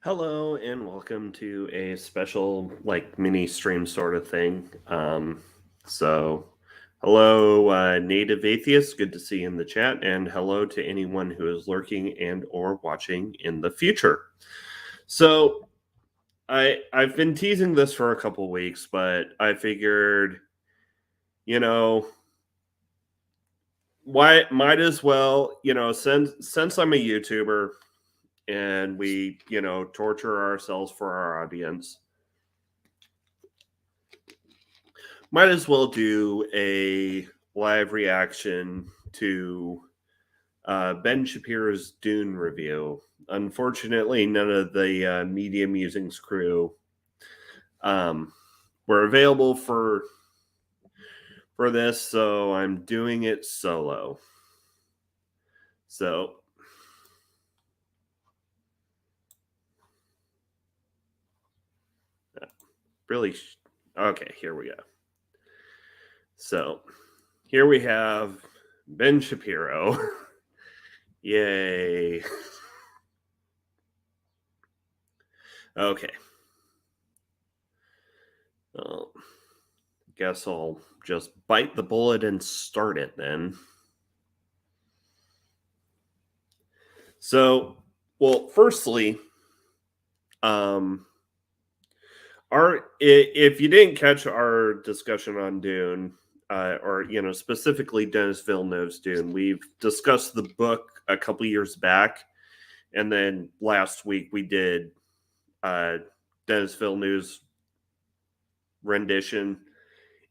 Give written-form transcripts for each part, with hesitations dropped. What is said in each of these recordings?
Hello and welcome to a special mini stream sort of thing. So hello native atheists, good to see you in the chat, and hello to anyone who is lurking and or watching in the future. So I've been teasing this for a couple weeks, but I figured, you know, why might as well, since I'm a YouTuber and we, torture ourselves for our audience, might as well do a live reaction to Ben Shapiro's Dune review. Unfortunately, none of the Media Musings crew were available for this, so I'm doing it solo. So really, okay, here we go. So here we have Ben Shapiro. Yay. Okay. Well, guess I'll just bite the bullet and start it then. So, well, firstly, if you didn't catch our discussion on Dune, or specifically Dennis Villeneuve's Dune, we've discussed the book a couple years back, and then last week we did Dennis Villeneuve's rendition.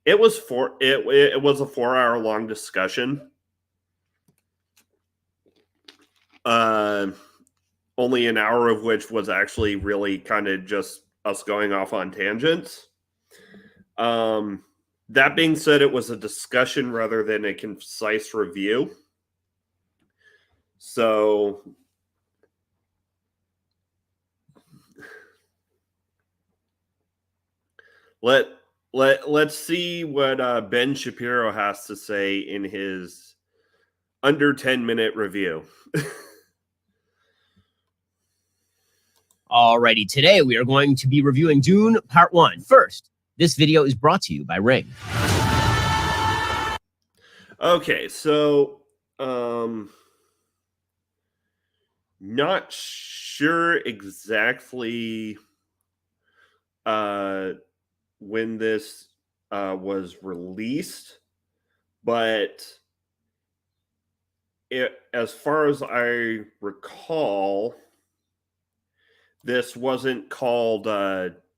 It was it was a 4-hour long discussion. Only an hour of which was actually really kind of just us going off on tangents. That being said, it was a discussion rather than a concise review. So let's see what Ben Shapiro has to say in his under 10-minute review. Alrighty, today we are going to be reviewing Dune Part 1. First, this video is brought to you by Ring. Okay, so not sure exactly when this was released, but as far as I recall, this wasn't called.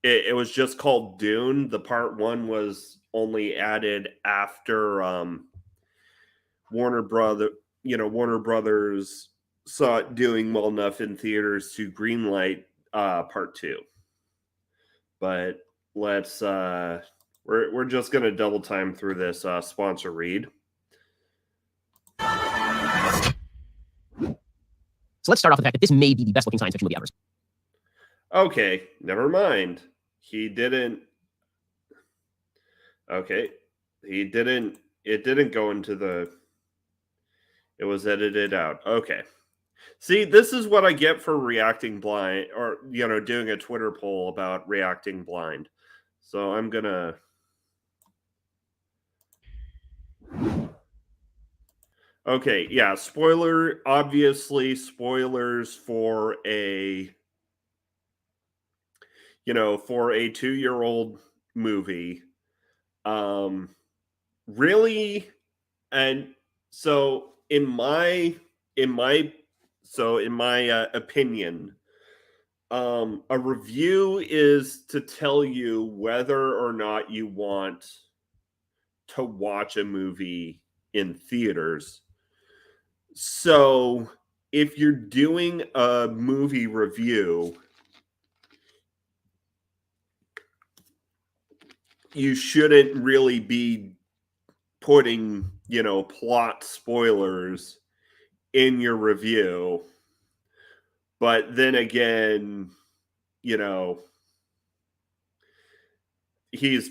It was just called Dune. The part one was only added after Warner Brothers saw it doing well enough in theaters to greenlight part two. But let's we're just gonna double time through this sponsor read. So let's start off with the fact that this may be the best looking science fiction movie ever. Okay, never mind. He didn't. Okay, he didn't. It didn't go into the. It was edited out. Okay. See, this is what I get for reacting blind, or doing a Twitter poll about reacting blind. So I'm gonna. Okay, yeah, obviously spoilers for a for a 2-year-old movie. Really, and so in my opinion, a review is to tell you whether or not you want to watch a movie in theaters. So if you're doing a movie review, you shouldn't really be putting, plot spoilers in your review. But then again, he's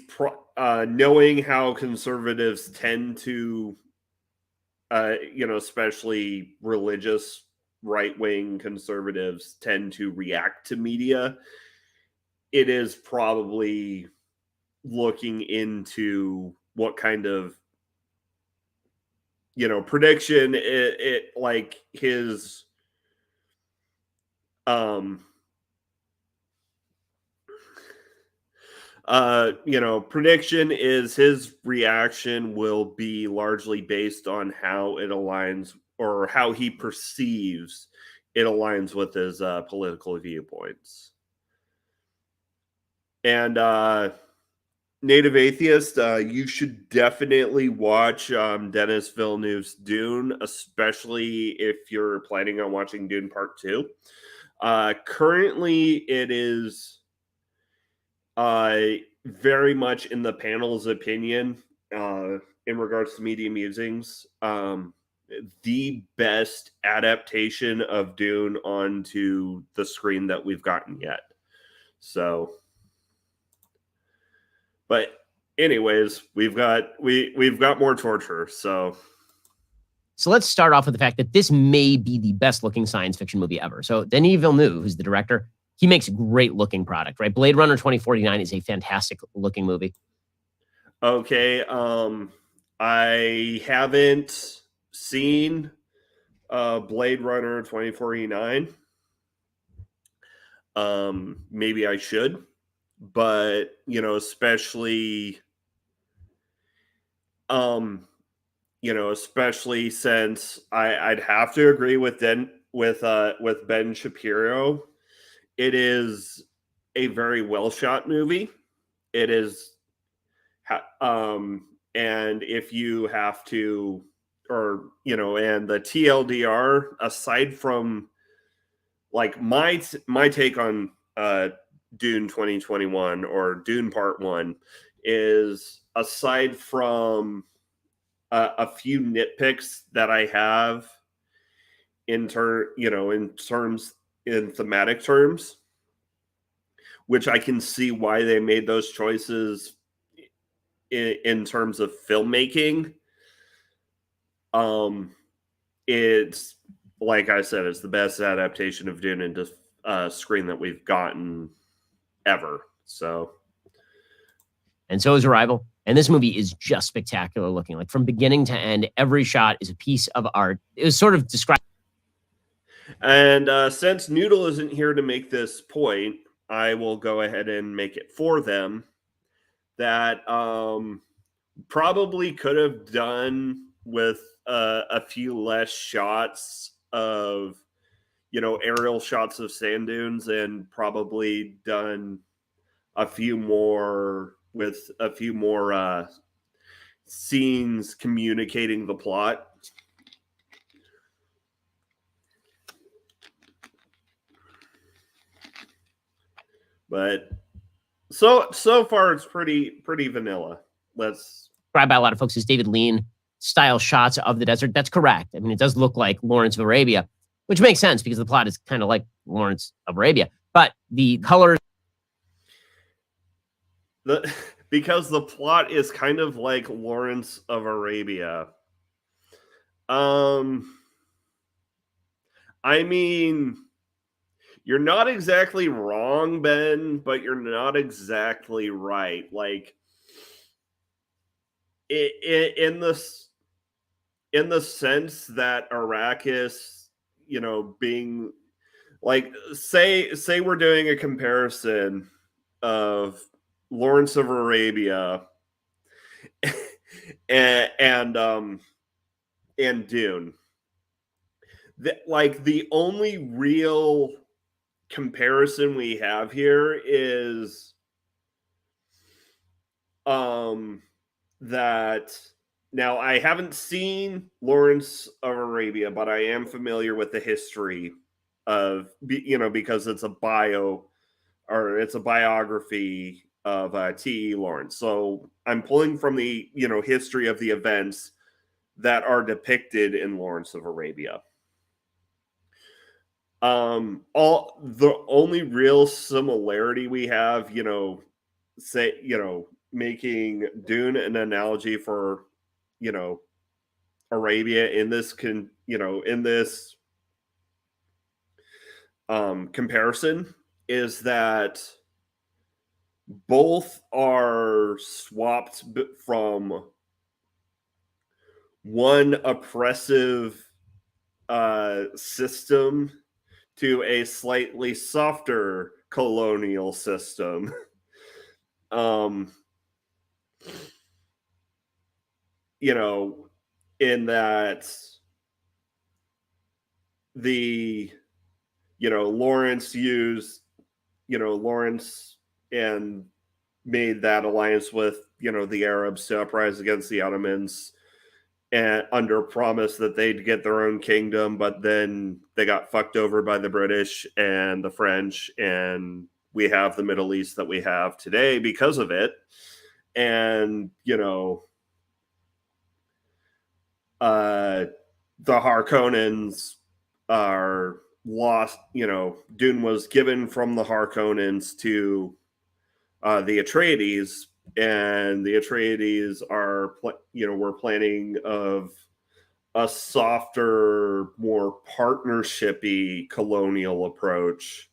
knowing how conservatives tend to, especially religious right-wing conservatives tend to react to media, it is probably looking into what kind of, prediction it like his prediction is his reaction will be largely based on how it aligns or how he perceives it aligns with his political viewpoints. And Native Atheist, you should definitely watch Dennis Villeneuve's Dune, especially if you're planning on watching Dune Part 2. Currently, it is very much in the panel's opinion in regards to media musings. The best adaptation of Dune onto the screen that we've gotten yet. So, but anyways, we've got more torture. So let's start off with the fact that this may be the best looking science fiction movie ever. So Denis Villeneuve, who's the director, he makes a great looking product, right? Blade Runner 2049 is a fantastic looking movie. Okay, I haven't seen Blade Runner 2049. Maybe I should, but especially especially since I'd have to agree with Ben Shapiro. It is a very well shot movie. It is, and if you have to, or and the TLDR, aside from like my take on Dune 2021 or Dune Part 1 is, aside from a few nitpicks that I have in thematic terms, which I can see why they made those choices in terms of filmmaking. It's, like I said, it's the best adaptation of Dune into screen that we've gotten ever. So, and so is Arrival. And this movie is just spectacular looking. Like from beginning to end, every shot is a piece of art. It was sort of described. And since Noodle isn't here to make this point, I will go ahead and make it for them. That probably could have done with a few less shots of, aerial shots of sand dunes, and probably done a few more scenes communicating the plot. But so far it's pretty vanilla. Described by a lot of folks as David Lean style shots of the desert. That's correct. I mean, it does look like Lawrence of Arabia, which makes sense because the plot is kind of like Lawrence of Arabia. But the colors, because the plot is kind of like Lawrence of Arabia. I mean, you're not exactly wrong, Ben, but you're not exactly right. Like, in the sense that Arrakis, being like, say we're doing a comparison of Lawrence of Arabia and Dune. Like, the only real comparison we have here is that, now I haven't seen Lawrence of Arabia, but I am familiar with the history of, because it's a biography of T.E. Lawrence. So I'm pulling from the, history of the events that are depicted in Lawrence of Arabia. All the only real similarity we have, making Dune an analogy for, Arabia in this comparison is that both are swapped from one oppressive system to a slightly softer colonial system. You know, in that the, Lawrence used, Lawrence and made that alliance with, the Arabs to uprise against the Ottomans and under promise that they'd get their own kingdom, but then they got fucked over by the British and the French, and we have the Middle East that we have today because of it. And, the Harkonnens are lost. Dune was given from the Harkonnens to the Atreides, and the Atreides are, we're planning of a softer, more partnershipy colonial approach,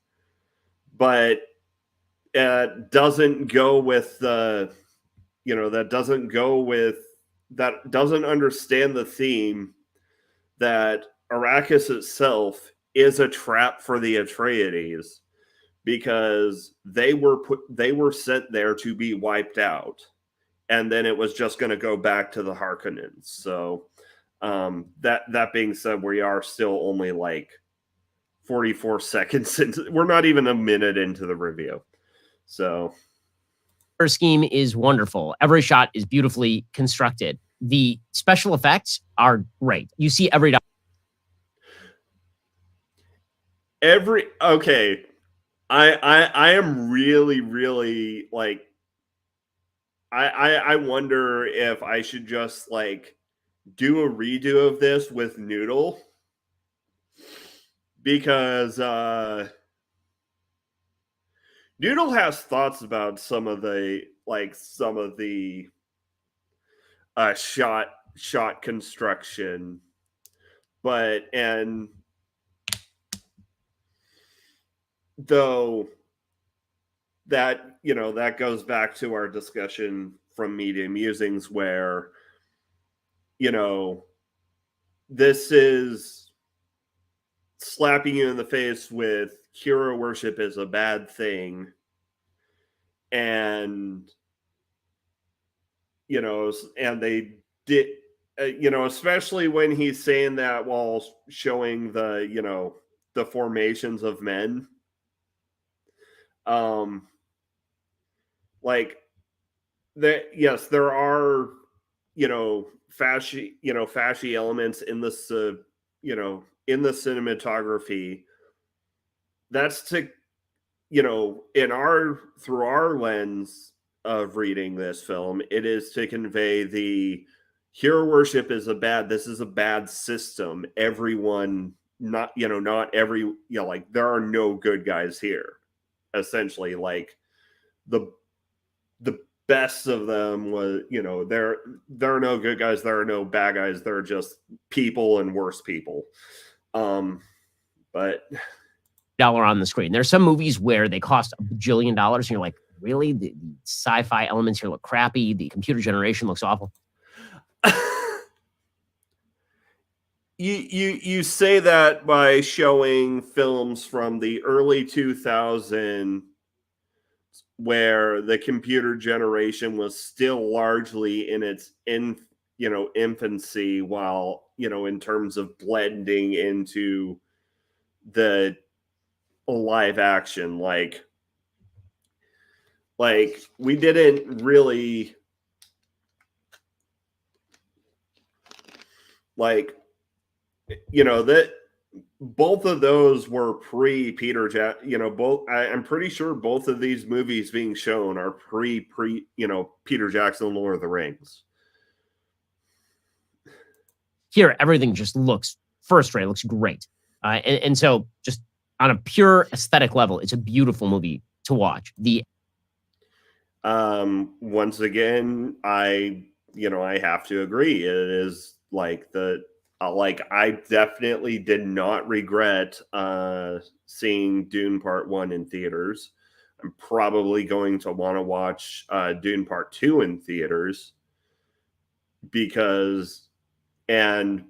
but it doesn't go with the, that doesn't understand the theme that Arrakis itself is a trap for the Atreides, because they were sent there to be wiped out, and then it was just going to go back to the Harkonnens. So that being said, we are still only like 44 seconds into, we're not even a minute into the review. So her scheme is wonderful. Every shot is beautifully constructed. The special effects are great. You see okay. I am really like, I wonder if I should just like do a redo of this with Noodle, because Noodle has thoughts about some of the shot construction, but and though that that goes back to our discussion from Media Musings, where this is slapping you in the face with hero worship is a bad thing, and and they did, especially when he's saying that while showing the the formations of men, like that. Yes, there are fashy elements in this in the cinematography. That's to through our lens of reading this film, it is to convey the hero worship is this is a bad system. Everyone, not every, like there are no good guys here. Essentially, like the best of them was, there are no good guys, there are no bad guys, they're just people and worse people. But dollar on the screen. There's some movies where they cost $1 bajillion, and you're like, really? The sci-fi elements here look crappy. The computer generation looks awful. You say that by showing films from the early 2000s where the computer generation was still largely in its infancy, while in terms of blending into the live action, like we didn't really like that both of those were pre Peter both. I'm pretty sure both of these movies being shown are pre Peter Jackson Lord of the Rings. Here everything just looks first rate, looks great, and so just on a pure aesthetic level, it's a beautiful movie to watch. Once again, I have to agree, it is like the Like, I definitely did not regret seeing Dune Part 1 in theaters. I'm probably going to want to watch Dune Part 2 in theaters because, and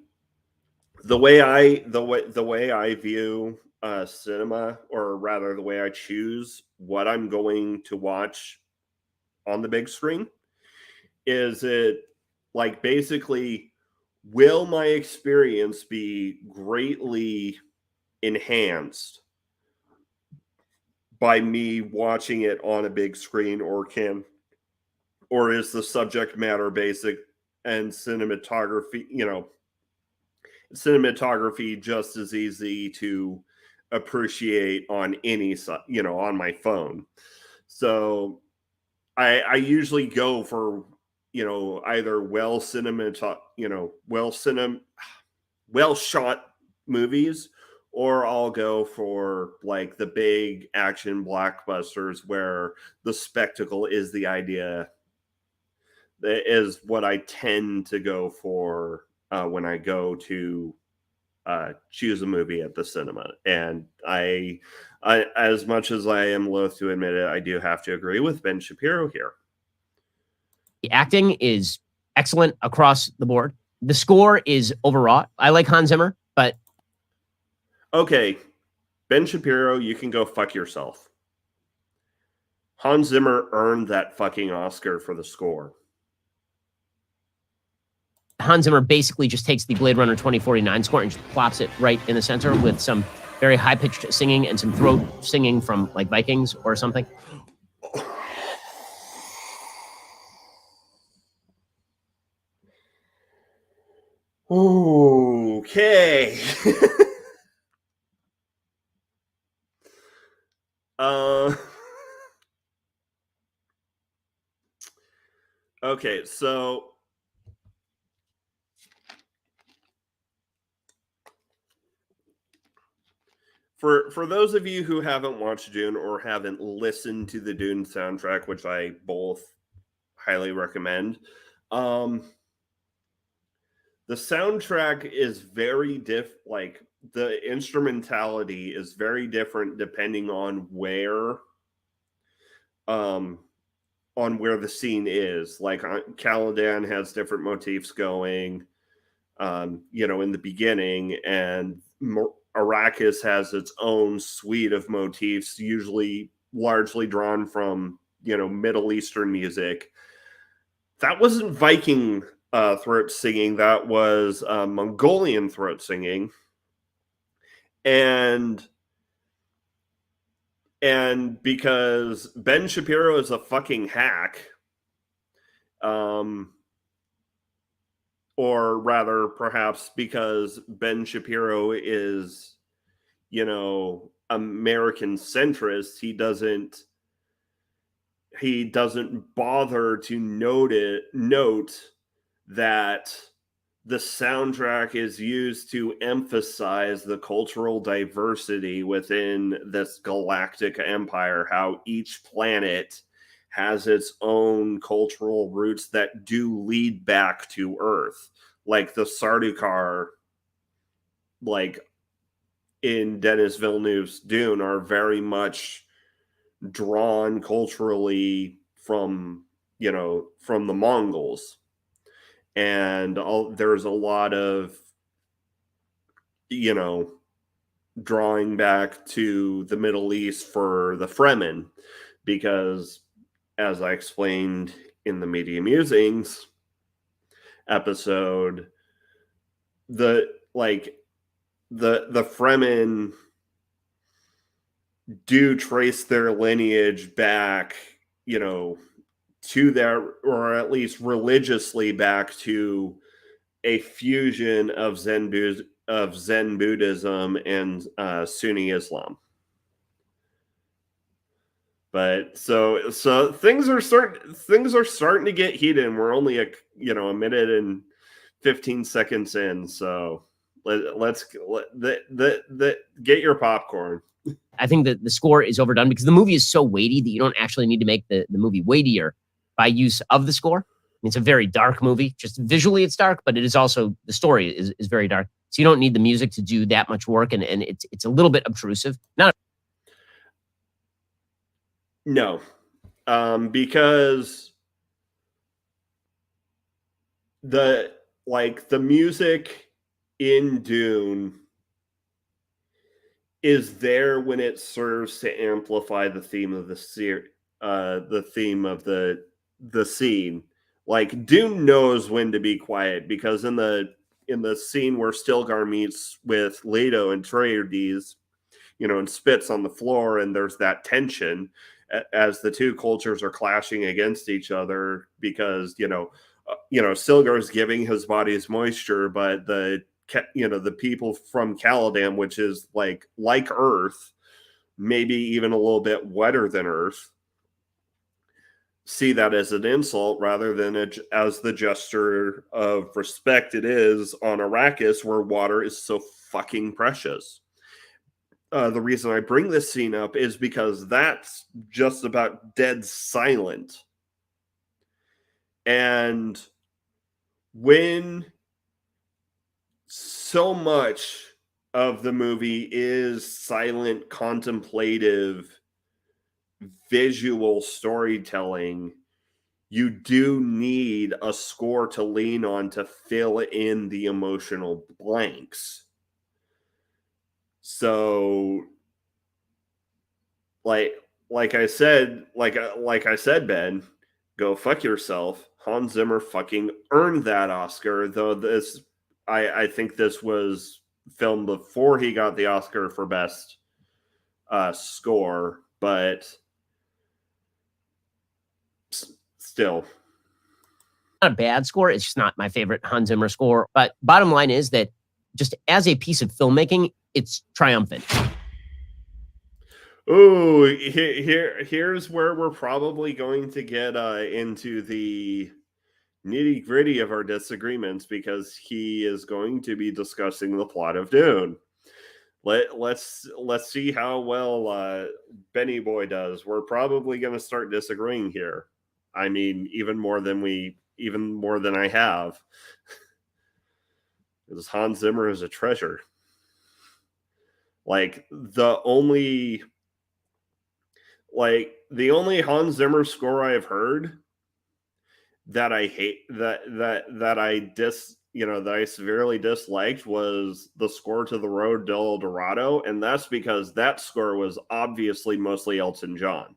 the way I view cinema, or rather the way I choose what I'm going to watch on the big screen, is it like basically, will my experience be greatly enhanced by me watching it on a big screen, or is the subject matter basic and cinematography just as easy to appreciate on on my phone. So I usually go for either well shot movies, or I'll go for like the big action blockbusters where the spectacle is the idea. That is what I tend to go for when I go to choose a movie at the cinema. And I, as much as I am loath to admit it, I do have to agree with Ben Shapiro here. The acting is excellent across the board. The score is overwrought. I like Hans Zimmer, but okay, Ben Shapiro, you can go fuck yourself. Hans Zimmer earned that fucking Oscar for the score. Hans Zimmer basically just takes the Blade Runner 2049 score and just plops it right in the center with some very high-pitched singing and some throat singing from like Vikings or something. Okay. Okay, so for those of you who haven't watched Dune or haven't listened to the Dune soundtrack, which I both highly recommend, the soundtrack is very like the instrumentality is very different depending on where the scene is. Like Caladan has different motifs going, in the beginning, and Arrakis has its own suite of motifs, usually largely drawn from, Middle Eastern music. That wasn't Viking throat singing, that was Mongolian throat singing. And because Ben Shapiro is a fucking hack, or rather perhaps because Ben Shapiro is, American centrist, he doesn't bother to note that the soundtrack is used to emphasize the cultural diversity within this galactic empire, how each planet has its own cultural roots that do lead back to Earth. Like the Sardaukar, like in Denis Villeneuve's Dune, are very much drawn culturally from the Mongols. And there's a lot of, drawing back to the Middle East for the Fremen, because, as I explained in the Media Musings episode, the Fremen do trace their lineage back, to their, or at least religiously back to, a fusion of Zen Buddhism and Sunni Islam. But so things are starting to get heated, and we're only a minute and 15 seconds in. So let's get your popcorn. I think that the score is overdone because the movie is so weighty that you don't actually need to make the movie weightier by use of the score. It's a very dark movie. Just visually, it's dark, but it is also the story is very dark. So you don't need the music to do that much work, and it's a little bit obtrusive. No, because the music in Dune is there when it serves to amplify the theme of the theme of the scene. Like Dune knows when to be quiet, because in the scene where Stilgar meets with Leto and Atreides, and spits on the floor, and there's that tension as the two cultures are clashing against each other, because Stilgar's giving his body his moisture, but the people from Caladan, which is like Earth, maybe even a little bit wetter than Earth, see that as an insult rather than as the gesture of respect it is on Arrakis, where water is so fucking precious. The reason I bring this scene up is because that's just about dead silent. And when so much of the movie is silent, contemplative, visual storytelling, you do need a score to lean on to fill in the emotional blanks. So, like I said, Ben, go fuck yourself. Hans Zimmer fucking earned that Oscar, though I think this was filmed before he got the Oscar for best score, but still. Not a bad score. It's just not my favorite Hans Zimmer score. But bottom line is that just as a piece of filmmaking, it's triumphant. Ooh, here's where we're probably going to get into the nitty gritty of our disagreements, because he is going to be discussing the plot of Dune. Let's see how well Benny Boy does. We're probably going to start disagreeing here. I mean, even more than I have. Because Hans Zimmer is a treasure. Like the only Hans Zimmer score I have heard that I hate, that I severely disliked, was the score to The Road to El Dorado, and that's because that score was obviously mostly Elton John.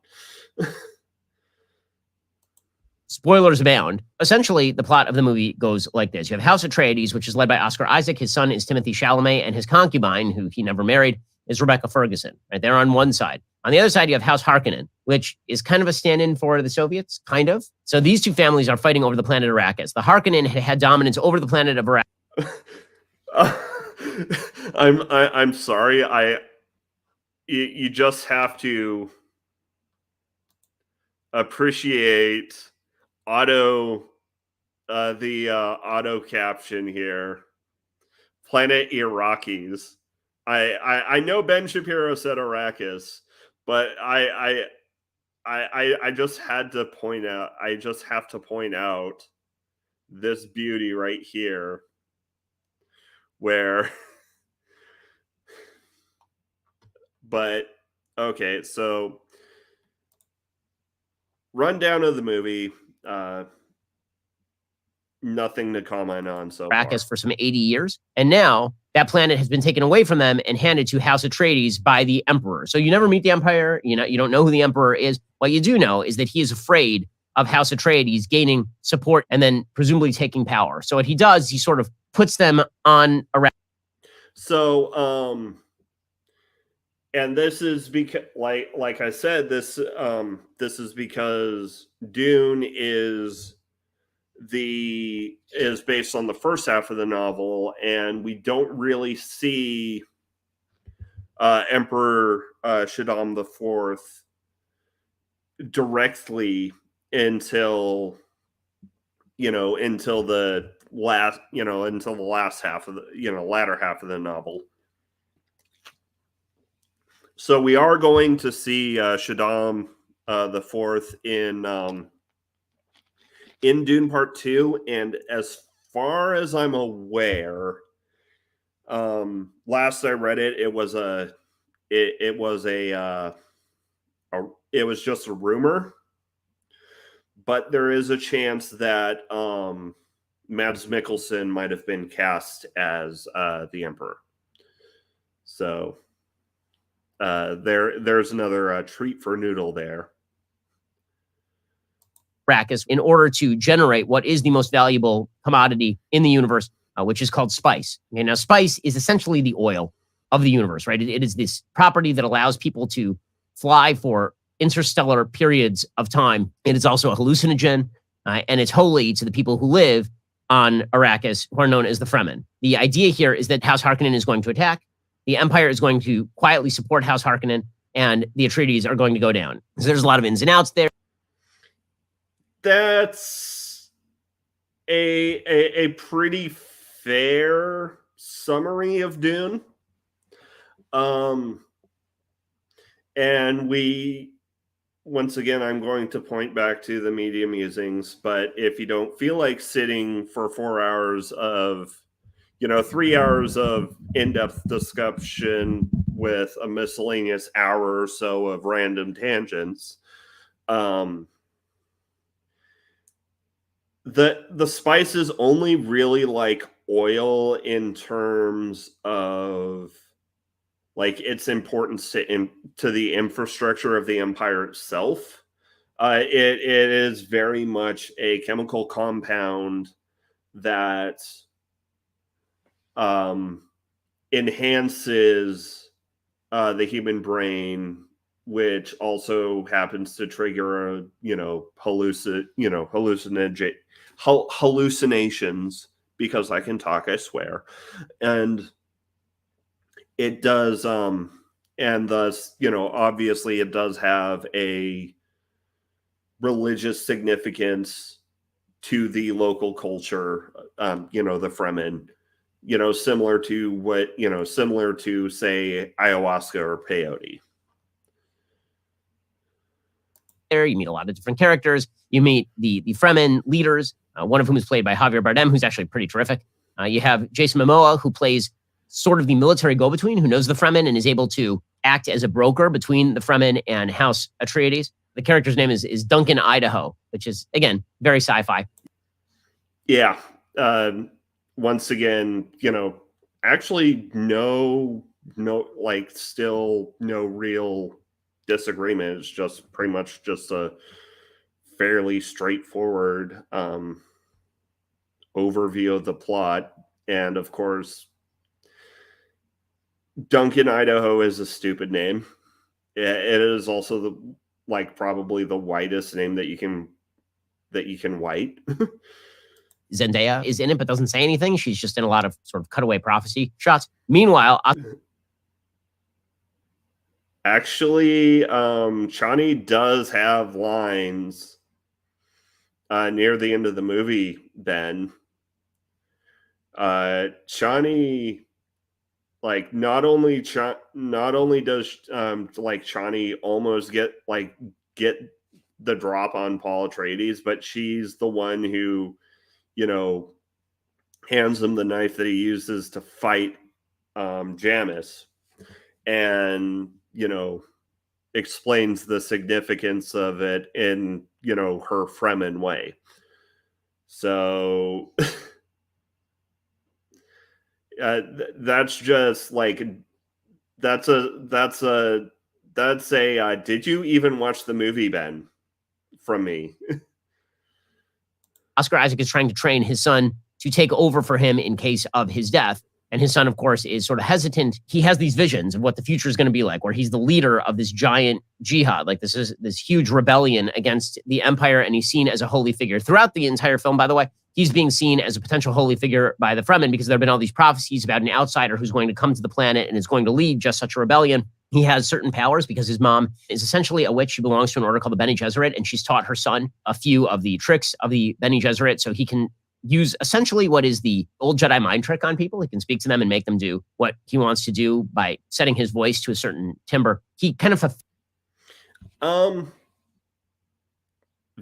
Spoilers abound. Essentially, the plot of the movie goes like this. You have House Atreides, which is led by Oscar Isaac. His son is Timothy Chalamet, and his concubine, who he never married, is Rebecca Ferguson. Right there on one side. On the other side, you have House Harkonnen, which is kind of a stand-in for the Soviets, kind of. So these two families are fighting over the planet Arrakis. The Harkonnen had dominance over the planet of Arrakis. I'm sorry. You just have to appreciate the auto caption here. Planet Iraqis. I know Ben Shapiro said Arrakis, but I just had to point out. I just have to point out this beauty right here, where. But okay, so rundown of the movie. Nothing to comment on so Arrakis for some 80 years. And now that planet has been taken away from them and handed to House Atreides by the Emperor. So you never meet the Empire. You don't know who the Emperor is. What you do know is that he is afraid of House Atreides gaining support and then presumably taking power. So what he does, he sort of puts them on Arrakis. So, and this is because, like I said, this is because Dune is based on the first half of the novel, and we don't really see Emperor Shaddam IV directly until the last half of the latter half of the novel. So we are going to see Shaddam the Fourth in Dune Part 2, and as far as I'm aware, last I read it, it was just a rumor, but there is a chance that Mads Mikkelsen might have been cast as the Emperor. So there's another treat for Noodle there. Arrakis in order to generate what is the most valuable commodity in the universe, which is called spice. Okay, now, spice is essentially the oil of the universe, right? It is this property that allows people to fly for interstellar periods of time. It is also a hallucinogen, and it's holy to the people who live on Arrakis, who are known as the Fremen. The idea here is that House Harkonnen is going to attack. The Empire is going to quietly support House Harkonnen, and the Atreides are going to go down. So there's a lot of ins and outs there. That's a pretty fair summary of Dune. And once again, I'm going to point back to the media musings, but if you don't feel like sitting for 4 hours of, 3 hours of in-depth discussion with a miscellaneous hour or so of random tangents, the spices only really like oil in terms of like its importance to the infrastructure of the Empire itself. It is very much a chemical compound that enhances the human brain, which also happens to trigger hallucinations, because I can talk, I swear. And it does, and thus, obviously it does have a religious significance to the local culture, the Fremen, similar to, say, ayahuasca or peyote. There, you meet a lot of different characters. You meet the Fremen leaders, one of whom is played by Javier Bardem, who's actually pretty terrific. You have Jason Momoa, who plays sort of the military go-between, who knows the Fremen and is able to act as a broker between the Fremen and House Atreides. The character's name is Duncan Idaho, which is, again, very sci-fi. Yeah. Once again, actually still no real disagreement. It's just pretty much just a fairly straightforward overview of the plot. And of course, Duncan Idaho is a stupid name. It is also probably the whitest name that you can white. Zendaya is in it, but doesn't say anything. She's just in a lot of sort of cutaway prophecy shots. Meanwhile, actually, Chani does have lines near the end of the movie, Ben. Chani, not only does Chani almost get the drop on Paul Atreides, but she's the one who, hands him the knife that he uses to fight Jamis, and explains the significance of it in her Fremen way. So that's just that's a did you even watch the movie, Ben? From me. Oscar Isaac is trying to train his son to take over for him in case of his death. And his son, of course, is sort of hesitant. He has these visions of what the future is going to be like, where he's the leader of this giant jihad. This is this huge rebellion against the Empire, and he's seen as a holy figure. Throughout the entire film, by the way, he's being seen as a potential holy figure by the Fremen, because there have been all these prophecies about an outsider who's going to come to the planet and is going to lead just such a rebellion. He has certain powers because his mom is essentially a witch who belongs to an order called the Bene Gesserit, and she's taught her son a few of the tricks of the Bene Gesserit, so he can use essentially what is the old Jedi mind trick on people. He can speak to them and make them do what he wants to do by setting his voice to a certain timbre. He kind of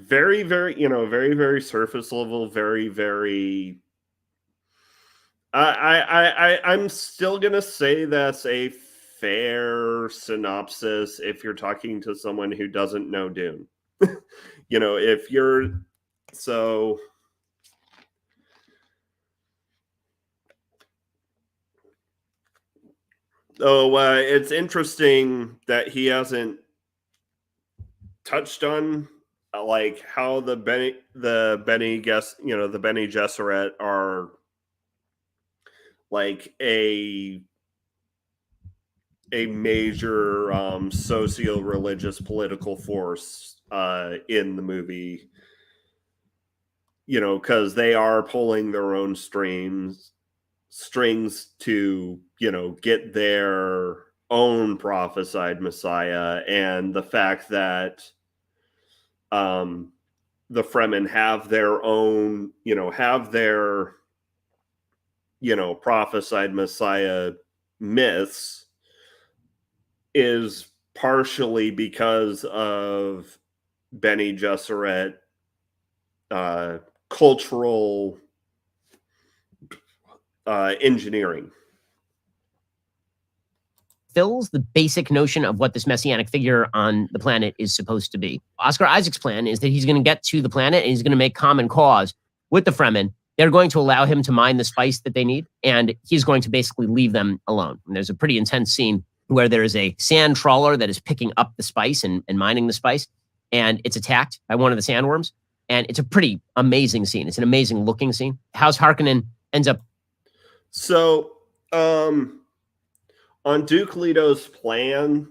very, very, very, very surface level, very, very. I'm still gonna say that's a fair synopsis if you're talking to someone who doesn't know Dune. If you're so. Oh, it's interesting that he hasn't touched on like how the Benny Gesserit are like a major socio-religious political force in the movie, because they are pulling their own strings to get their own prophesied Messiah, and the fact that the Fremen have their own, prophesied Messiah myths is partially because of Bene Gesserit cultural engineering. Fills the basic notion of what this messianic figure on the planet is supposed to be. Oscar Isaac's plan is that he's going to get to the planet and he's going to make common cause with the Fremen. They're going to allow him to mine the spice that they need, and he's going to basically leave them alone. And there's a pretty intense scene where there is a sand trawler that is picking up the spice and mining the spice, and it's attacked by one of the sandworms. And it's a pretty amazing scene. It's an amazing looking scene. House Harkonnen ends up. So, on Duke Leto's plan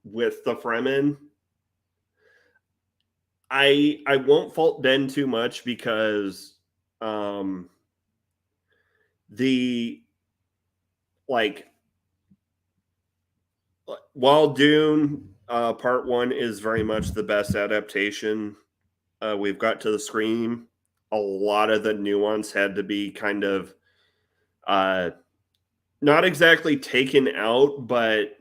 with the Fremen, I won't fault Den too much because while Dune Part 1 is very much the best adaptation we've got to the screen, a lot of the nuance had to be kind of not exactly taken out, but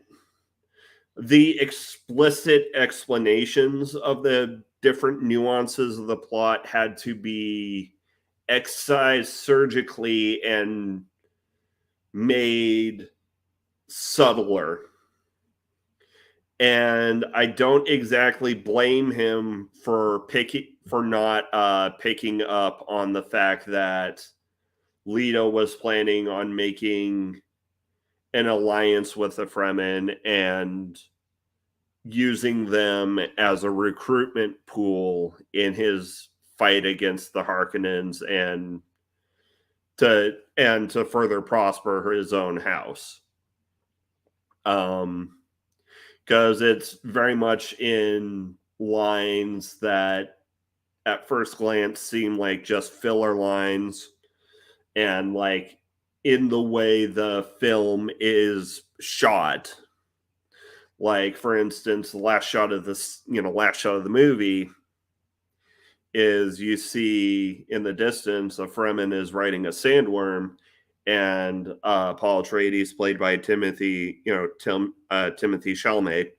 the explicit explanations of the different nuances of the plot had to be excised surgically and made subtler. And I don't exactly blame him for not picking up on the fact that Leto was planning on making an alliance with the Fremen and using them as a recruitment pool in his fight against the Harkonnens and to further prosper his own house. Because it's very much in lines that at first glance seem like just filler lines, and like in the way the film is shot. Like, for instance, the last shot of the movie is you see in the distance a Fremen is riding a sandworm, and Paul Atreides, played by Timothy Chalamet,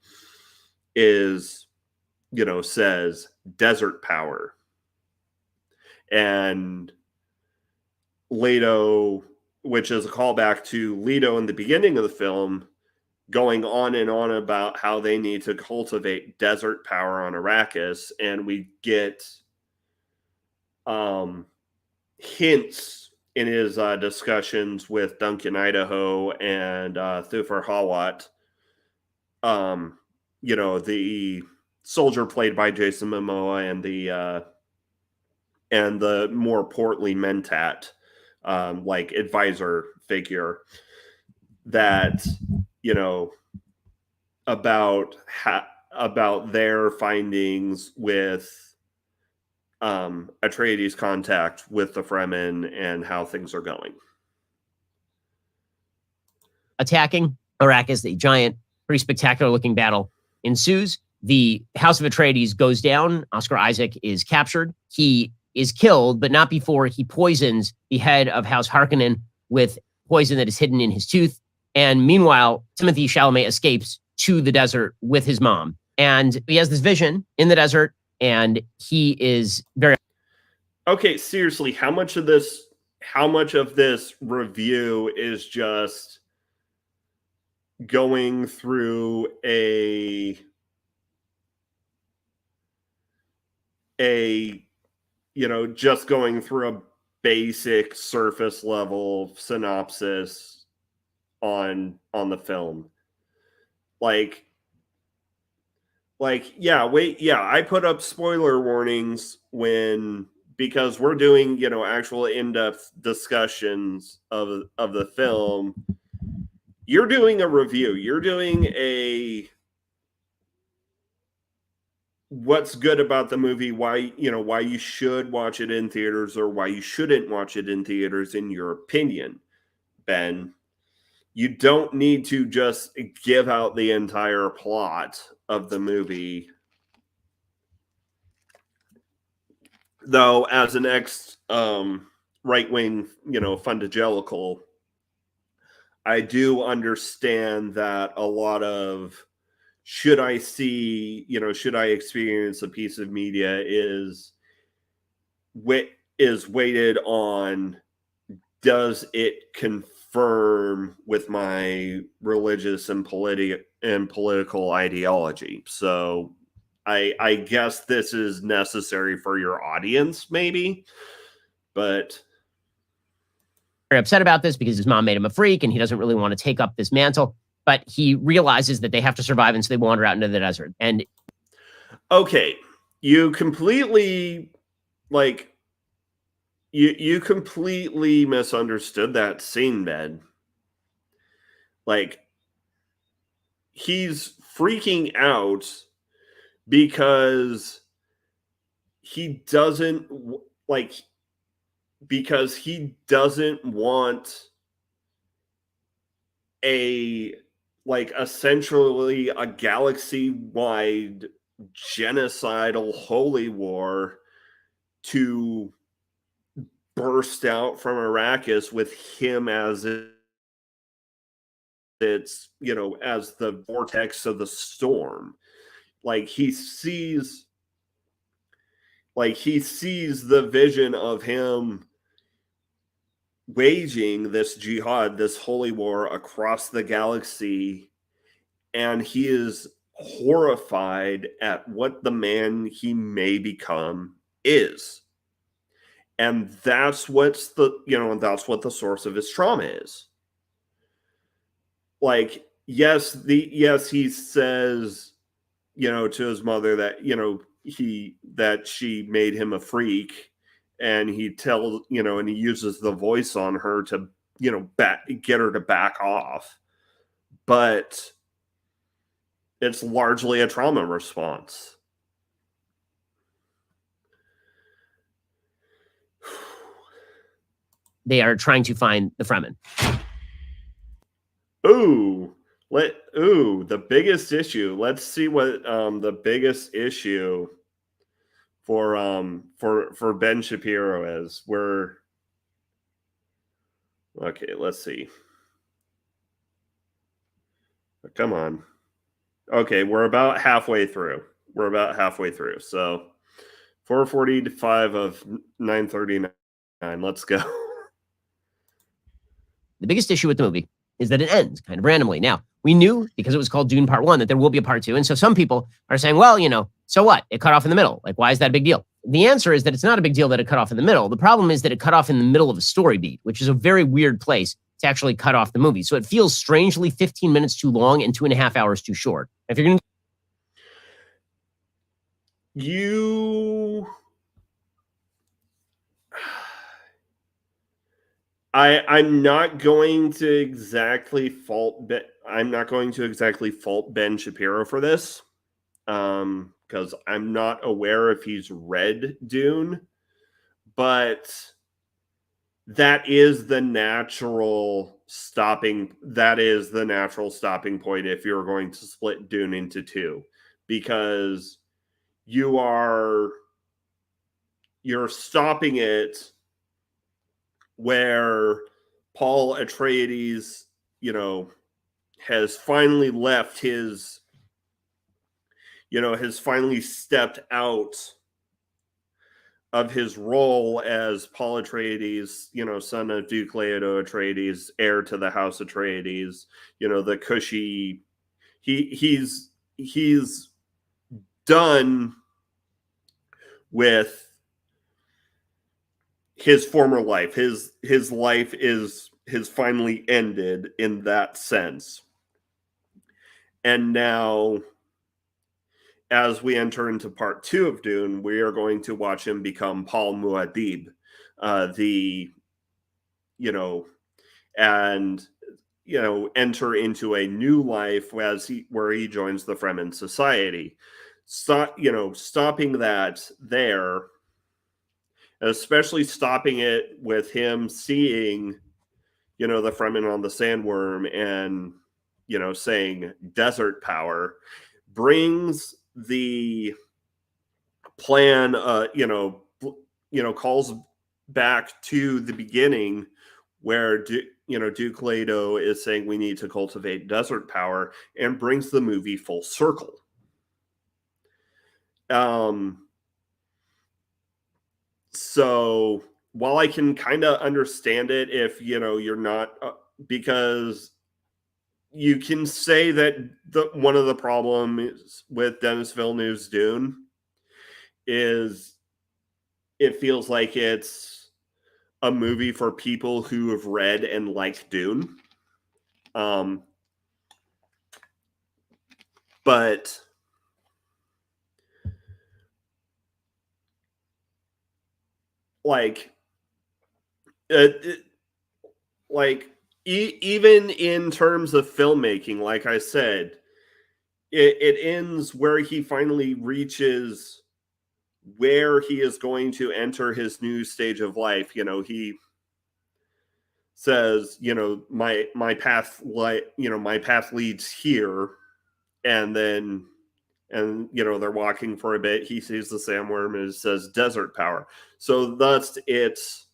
says desert power. And Leto, which is a callback to Leto in the beginning of the film, going on and on about how they need to cultivate desert power on Arrakis, and we get hints in his discussions with Duncan Idaho and Thufir Hawat, the soldier played by Jason Momoa, and the more portly Mentat, like advisor figure, that about their findings with Atreides' contact with the Fremen and how things are going. Attacking Arrakis, the giant, pretty spectacular looking battle ensues. The House of Atreides goes down. Oscar Isaac is captured. He is killed, but not before he poisons the head of House Harkonnen with poison that is hidden in his tooth. And meanwhile, Timothy Chalamet escapes to the desert with his mom. And he has this vision in the desert and he is very Okay, seriously, how much of this review is just going through a just going through a basic surface level synopsis on the film? Like I put up spoiler warnings because we're doing, actual in-depth discussions of the film. You're doing a review. You're doing a what's good about the movie, why you should watch it in theaters or why you shouldn't watch it in theaters, in your opinion, Ben. You don't need to just give out the entire plot of the movie. Though, as an ex right wing, fundagelical, I do understand that a lot of should I experience a piece of media is weighted on, does it confirm with my religious and political ideology? So I guess this is necessary for your audience, maybe, but very upset about this because his mom made him a freak and he doesn't really want to take up this mantle. But he realizes that they have to survive, and so they wander out into the desert. And okay, you completely you completely misunderstood that scene, Ben. Like, he's freaking out because he doesn't want essentially a galaxy-wide genocidal holy war to burst out from Arrakis with him as as the vortex of the storm. He sees the vision of him waging this jihad, this holy war across the galaxy, and he is horrified at what the man he may become is. And that's what's that's what the source of his trauma is. Yes, he says, to his mother that, that she made him a freak, and he tells, and he uses the voice on her to, get her to back off. But it's largely a trauma response. they are trying to find the Fremen. The biggest issue. Let's see what the biggest issue for Ben Shapiro is. Okay, let's see. Come on. Okay, we're about halfway through. So 445 of 939. Let's go. The biggest issue with the movie is that it ends kind of randomly. Now, we knew, because it was called Dune Part 1, that there will be a Part 2. And so some people are saying, well, so what? It cut off in the middle. Why is that a big deal? The answer is that it's not a big deal that it cut off in the middle. The problem is that it cut off in the middle of a story beat, which is a very weird place to actually cut off the movie. So it feels strangely 15 minutes too long and 2.5 hours too short. If you're going to... I'm not going to exactly fault Ben Shapiro for this, because I'm not aware if he's read Dune, but that is the natural stopping point if you're going to split Dune into two, because you're stopping it where Paul Atreides, has finally left his has finally stepped out of his role as Paul Atreides, son of Duke Leto Atreides, heir to the House Atreides, the cushy. He's done with his former life. His life has finally ended in that sense. And now, as we enter into part 2 of Dune, we are going to watch him become Paul Muad'Dib, and enter into a new life where he joins the Fremen Society. Stopping that there, especially stopping it with him seeing, the Fremen on the Sandworm and, saying desert power, brings the plan, calls back to the beginning where, Duke Leto is saying we need to cultivate desert power, and brings the movie full circle. So while I can kind of understand it if, you're not, because you can say that one of the problems with Denis Villeneuve's Dune is it feels like it's a movie for people who have read and liked Dune. But even in terms of filmmaking, like I said, it ends where he finally reaches where he is going to enter his new stage of life. He says, my path, my path leads here, and then, they're walking for a bit. He sees the sandworm and it says desert power. So thus it's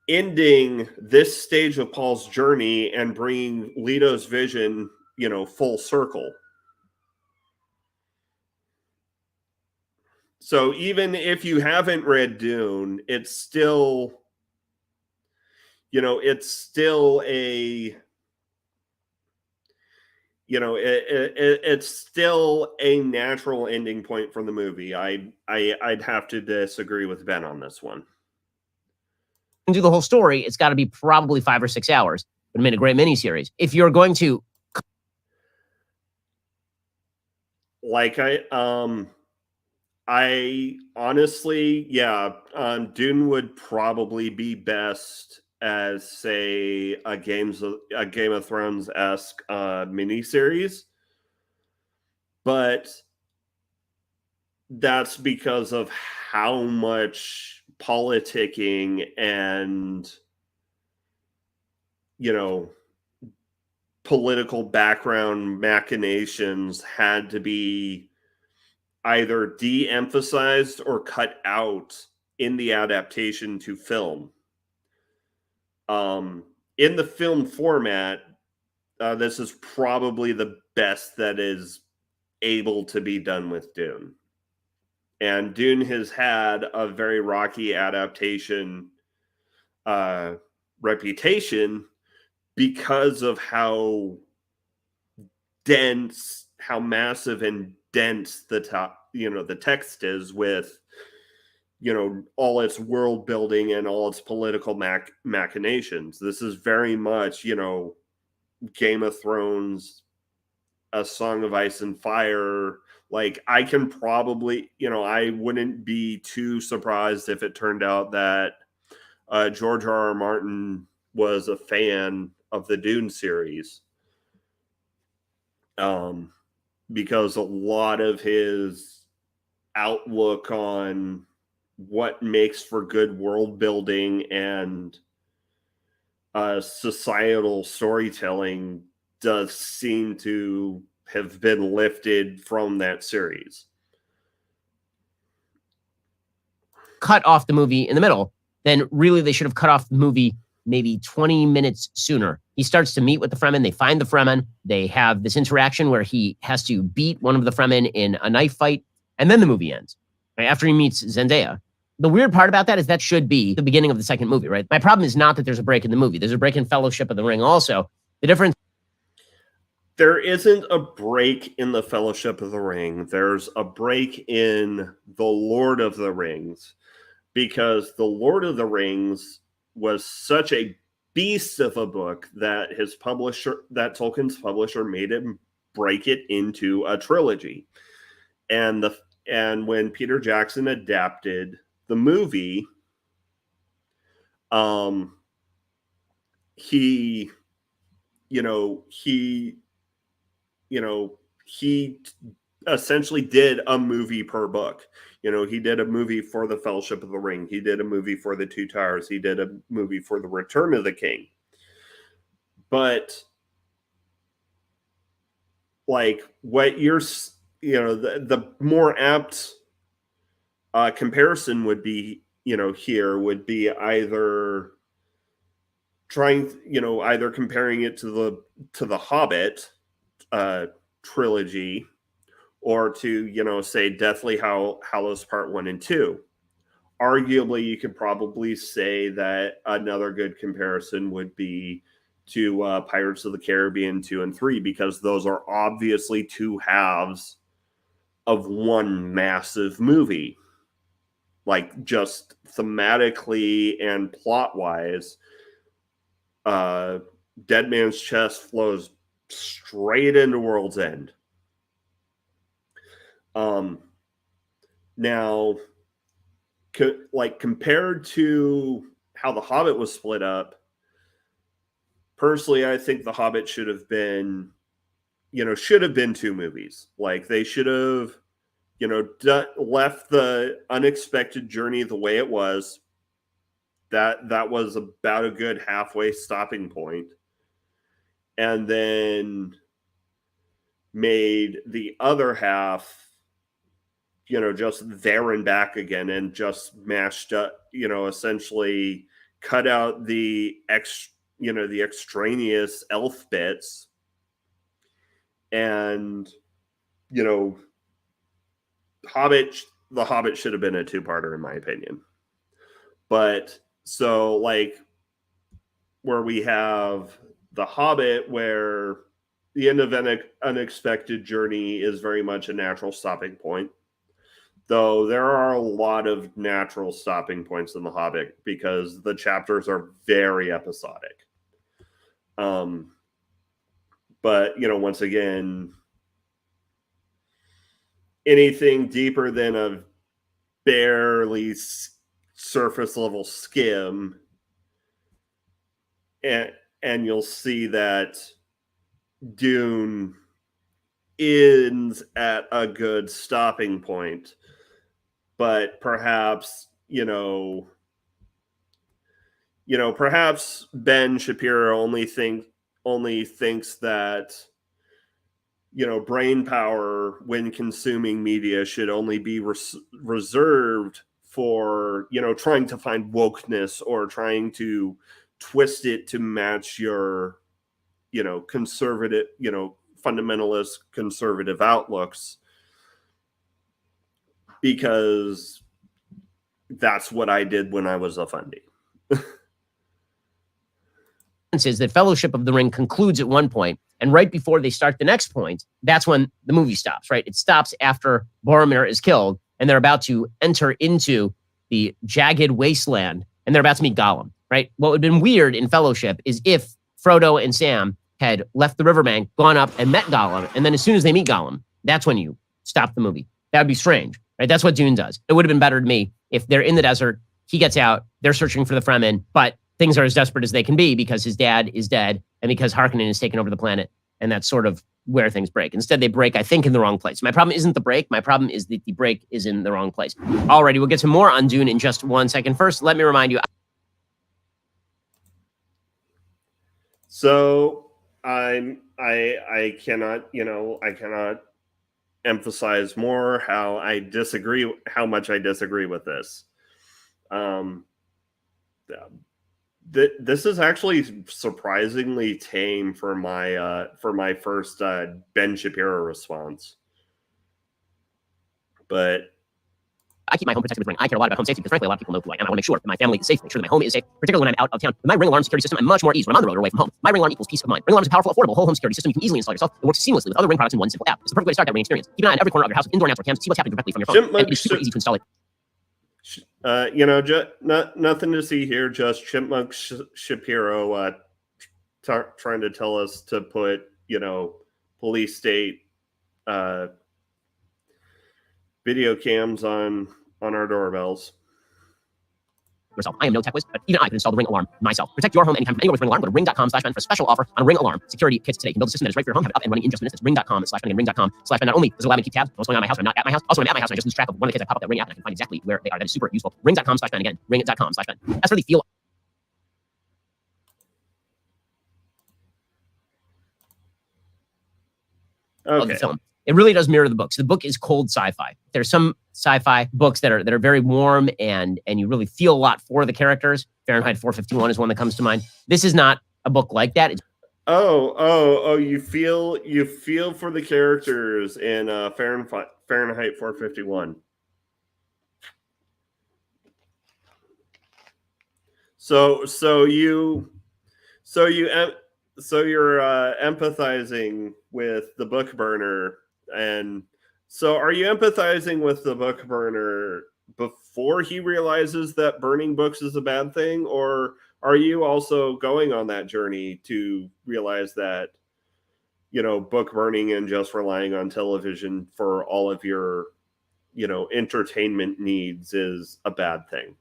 ending this stage of Paul's journey and bringing Leto's vision, full circle. So even if you haven't read Dune, it's still, it's still a, it's still a natural ending point for the movie. I'd have to disagree with Ben on this one. And do the whole story, it's got to be probably 5 or 6 hours. But made a great miniseries. If you're going to, I honestly, Dune would probably be best as, say, a Game of Thrones-esque miniseries, but that's because of how much politicking and, political background machinations had to be either de-emphasized or cut out in the adaptation to film. In the film format, this is probably the best that is able to be done with Dune. And Dune has had a very rocky adaptation reputation because of how dense, how massive and dense the text is, with all its world building and all its political machinations. This is very much Game of Thrones, A Song of Ice and Fire. Like, I can probably, I wouldn't be too surprised if it turned out that George R.R. Martin was a fan of the Dune series. Because a lot of his outlook on what makes for good world building and societal storytelling does seem to have been lifted from that series. cut off the movie in the middle, then really they should have cut off the movie maybe 20 minutes sooner. He starts to meet with the Fremen. They find the Fremen. They have this interaction where he has to beat one of the Fremen in a knife fight. And then the movie ends, right? After he meets Zendaya. The weird part about that is that should be the beginning of the second movie, right? My problem is not that there's a break in the movie. There's a break in Fellowship of the Ring also. The difference... There isn't a break in the Fellowship of the Ring. There's a break in the Lord of the Rings, because the Lord of the Rings was such a beast of a book that Tolkien's publisher made him break it into a trilogy. And when Peter Jackson adapted the movie, he essentially did a movie per book. He did a movie for the Fellowship of the Ring. He did a movie for the Two Towers. He did a movie for the Return of the King. But like what you're, the more apt comparison would be, here would be either comparing it to the Hobbit trilogy, or to, say Deathly Hallows Part 1 and 2. Arguably, you could probably say that another good comparison would be to Pirates of the Caribbean 2 and 3, because those are obviously two halves of one massive movie. Like, just thematically and plot-wise, Dead Man's Chest flows straight into World's End. Now, compared to how The Hobbit was split up, personally, I think The Hobbit should have been two movies. Like, they should have, left the unexpected journey the way it was. That was about a good halfway stopping point. And then made the other half, just there and back again, and just mashed up, essentially cut out the extraneous elf bits. And, The Hobbit should have been a two-parter, in my opinion. But so, where we have The Hobbit, where the end of an unexpected journey is very much a natural stopping point. Though there are a lot of natural stopping points in The Hobbit, because the chapters are very episodic. But, once again, anything deeper than a barely surface level skim, and you'll see that Dune ends at a good stopping point. But perhaps, perhaps Ben Shapiro only thinks that, brain power when consuming media should only be reserved for, trying to find wokeness, or trying to twist it to match your, conservative, fundamentalist conservative outlooks, because that's what I did when I was a fundie. Is that Fellowship of the Ring concludes at one point, and right before they start the next point, that's when the movie stops, right? It stops after Boromir is killed, and they're about to enter into the jagged wasteland, and they're about to meet Gollum, right? What would have been weird in Fellowship is if Frodo and Sam had left the riverbank, gone up and met Gollum, and then as soon as they meet Gollum, that's when you stop the movie. That would be strange, right? That's what Dune does. It would have been better to me if they're in the desert, he gets out, they're searching for the Fremen, but things are as desperate as they can be because his dad is dead and because Harkonnen has taken over the planet, and that's sort of where things break. Instead, they break, I think, in the wrong place. My problem isn't the break. My problem is that the break is in the wrong place. Alrighty, we'll get to more on Dune in just 1 second. First, let me remind you. So I cannot, I cannot emphasize more how much I disagree with this. This is actually surprisingly tame for my first Ben Shapiro response. But I keep my home protected with Ring. I care a lot about home safety because, frankly, a lot of people know who I am. I want to make sure that my family is safe, make sure that my home is safe, particularly when I'm out of town. With my Ring alarm security system, I'm much more ease when I'm on the road or away from home. My Ring alarm equals peace of mind. Ring alarm is a powerful, affordable, whole home security system you can easily install yourself. It works seamlessly with other Ring products in one simple app. It's the perfect way to start that Ring experience. Keep an eye on every corner of your house with indoor and outdoor cams to see what's happening directly from your phone. And it is super easy to install it. Nothing to see here. Just Chipmunk Shapiro trying to tell us to put police state video cams on our doorbells. Yourself. I am no tech whiz, but even I can install the Ring alarm myself. Protect your home anytime from anywhere with Ring alarm. Go to ring.com/Ben for a special offer on a Ring alarm security kits today. You can build a system that is right for your home, have it up and running in just minutes. That's ring.com/Ben. Ring.com/Ben. Not only does it allow me to keep tabs on what's going on in my house when I'm not at my house, also when I'm at my house and I just lose track of one of the kids I pop up that Ring app and I can find exactly where they are. That is super useful. Ring.com/Ben. Again, ring.com/Ben. As for the feel of the film, it really does mirror the books. The book is cold sci-fi. There's some sci-fi books that are very warm and you really feel a lot for the characters. Fahrenheit 451 is one that comes to mind. This is not a book like that. It's you feel for the characters in Fahrenheit 451. So you're empathizing with the book burner. And so are you empathizing with the book burner before he realizes that burning books is a bad thing? Or are you also going on that journey to realize that, book burning and just relying on television for all of your, entertainment needs is a bad thing?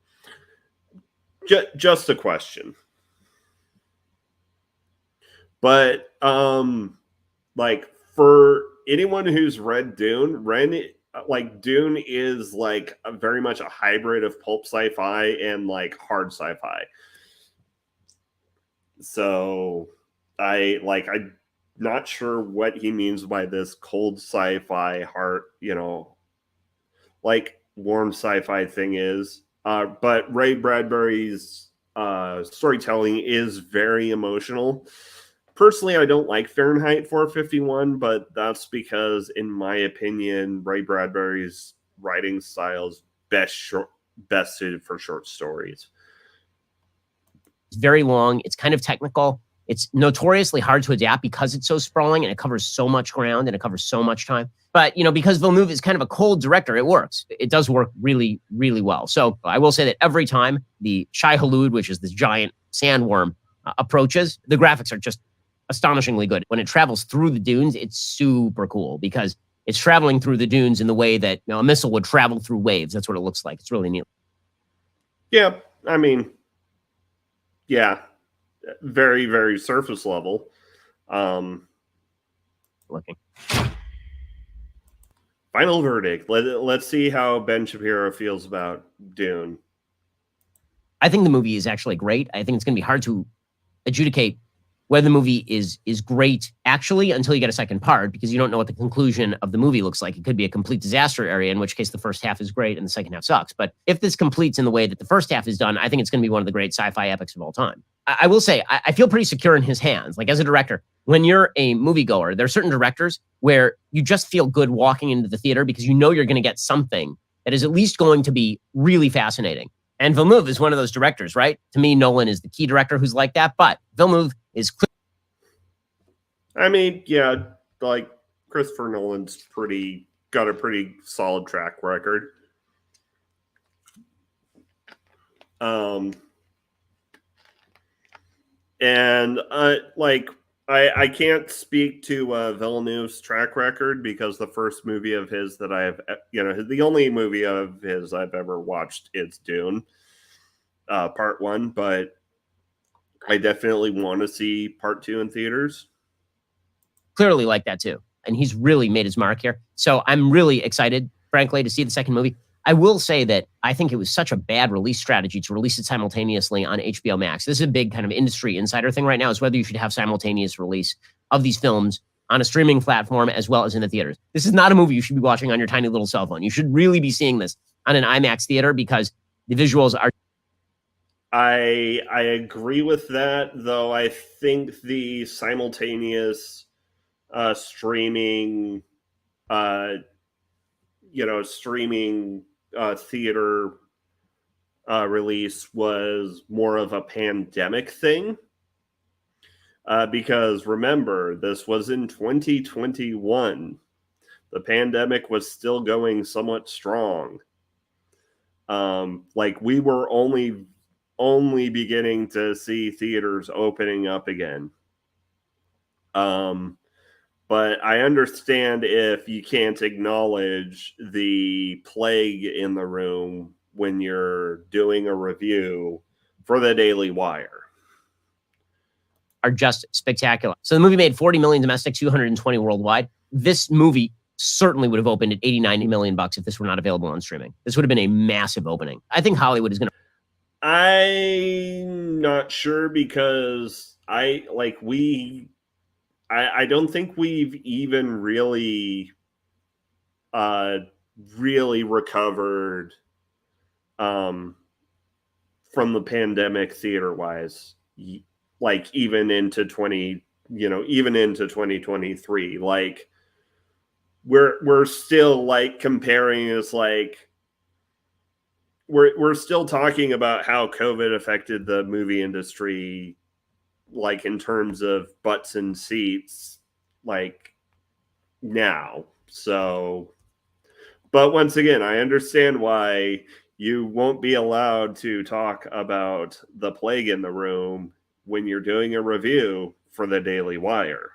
Just a question. But, for anyone who's read Dune, Dune is very much a hybrid of pulp sci-fi and hard sci-fi. So I'm not sure what he means by this cold sci-fi hard, warm sci-fi thing is. But Ray Bradbury's storytelling is very emotional. Personally, I don't like Fahrenheit 451, but that's because, in my opinion, Ray Bradbury's writing style is best suited for short stories. It's very long. It's kind of technical. It's notoriously hard to adapt because it's so sprawling and it covers so much ground and it covers so much time. But, because Villeneuve is kind of a cold director, it works. It does work really, really well. So I will say that every time the Shai Hulud, which is this giant sandworm, approaches, the graphics are just astonishingly good. When it travels through the dunes, it's super cool because it's traveling through the dunes in the way that a missile would travel through waves. That's what it looks like. It's really neat. Yeah, I mean, yeah, very, very surface level. Looking. Final verdict. Let's see how Ben Shapiro feels about Dune. I think the movie is actually great. I think it's going to be hard to adjudicate whether the movie is great actually until you get a second part, because you don't know what the conclusion of the movie looks like. It could be a complete disaster area, in which case the first half is great and the second half sucks. But if this completes in the way that the first half is done, I think it's going to be one of the great sci-fi epics of all time. I will say, I feel pretty secure in his hands. As a director, when you're a moviegoer, there are certain directors where you just feel good walking into the theater because you know you're going to get something that is at least going to be really fascinating. And Villeneuve is one of those directors, right? To me, Nolan is the key director who's like that, but Villeneuve is clear. I mean, yeah, Christopher Nolan's got a pretty solid track record. And I can't speak to Villeneuve's track record because the first movie of his that the only movie of his I've ever watched is Dune, Part 1, but I definitely want to see Part 2 in theaters. Clearly like that too. And he's really made his mark here. So I'm really excited, frankly, to see the second movie. I will say that I think it was such a bad release strategy to release it simultaneously on HBO Max. This is a big kind of industry insider thing right now, is whether you should have simultaneous release of these films on a streaming platform as well as in the theaters. This is not a movie you should be watching on your tiny little cell phone. You should really be seeing this on an IMAX theater because the visuals are I agree with that, though. I think the simultaneous streaming, uh, streaming theater release was more of a pandemic thing. Because remember, this was in 2021. The pandemic was still going somewhat strong. Like we were only beginning to see theaters opening up again. But I understand if you can't acknowledge the plague in the room when you're doing a review for the Daily Wire. Are just spectacular. So the movie made 40 million domestic, 220 worldwide. This movie certainly would have opened at 80, 90 million bucks if this were not available on streaming. This would have been a massive opening. I think Hollywood is going to. I'm not sure because I don't think we've even really recovered from the pandemic theater wise, like even into 2023. Like we're still like comparing as like we're still talking about how COVID affected the movie industry, like in terms of butts and seats, like now. So, but once again, I understand why you won't be allowed to talk about the plague in the room when you're doing a review for the Daily Wire.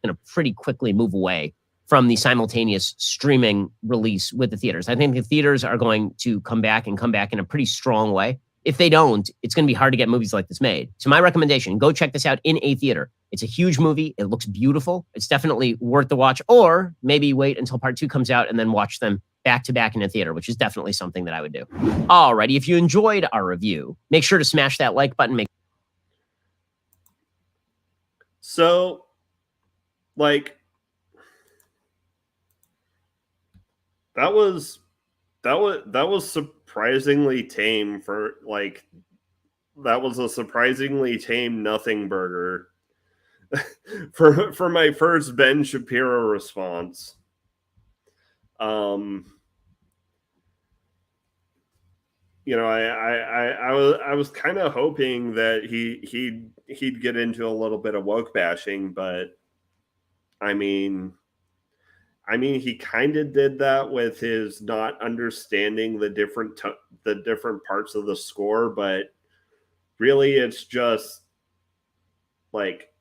Going to pretty quickly move away from the simultaneous streaming release with the theaters. I think the theaters are going to come back in a pretty strong way. If they don't, it's going to be hard to get movies like this made. So my recommendation, go check this out in a theater. It's a huge movie. It looks beautiful. It's definitely worth the watch, or maybe wait until part 2 comes out and then watch them back to back in a theater, which is definitely something that I would do. Alrighty, if you enjoyed our review, make sure to smash that like button. So, like, that was surprisingly tame for like that was a surprisingly tame nothing burger for my first Ben Shapiro response. I was kind of hoping that he'd get into a little bit of woke bashing, but I mean, he kind of did that with his not understanding the different parts of the score, but really, it's just like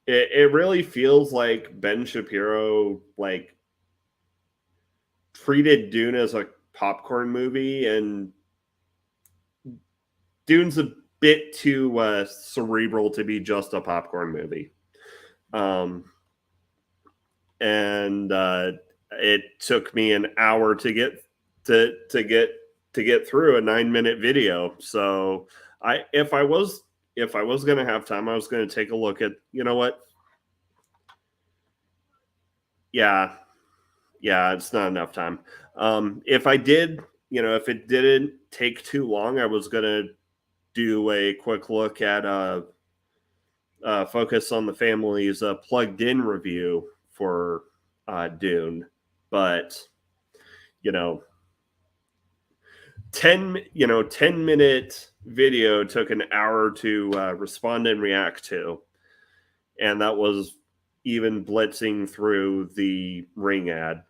it really feels like Ben Shapiro like treated Dune as a popcorn movie, and Dune's a bit too cerebral to be just a popcorn movie. And it took me an hour to get through a 9-minute video. So if I was going to have time, I was going to take a look at, you know what? Yeah, it's not enough time. If I did, if it didn't take too long, I was going to do a quick look at Focus on the Family's plugged in review for Dune, but 10-minute video took an hour to respond and react to, and that was even blitzing through the Ring ad.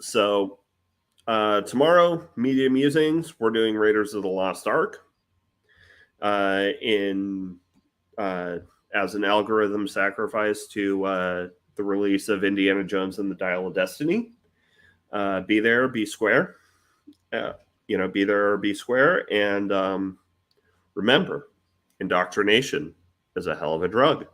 So tomorrow, Media Musings, we're doing Raiders of the Lost Ark as an algorithm sacrifice to the release of Indiana Jones and the Dial of Destiny. Be there, be square. Be there or be square. And remember, indoctrination is a hell of a drug.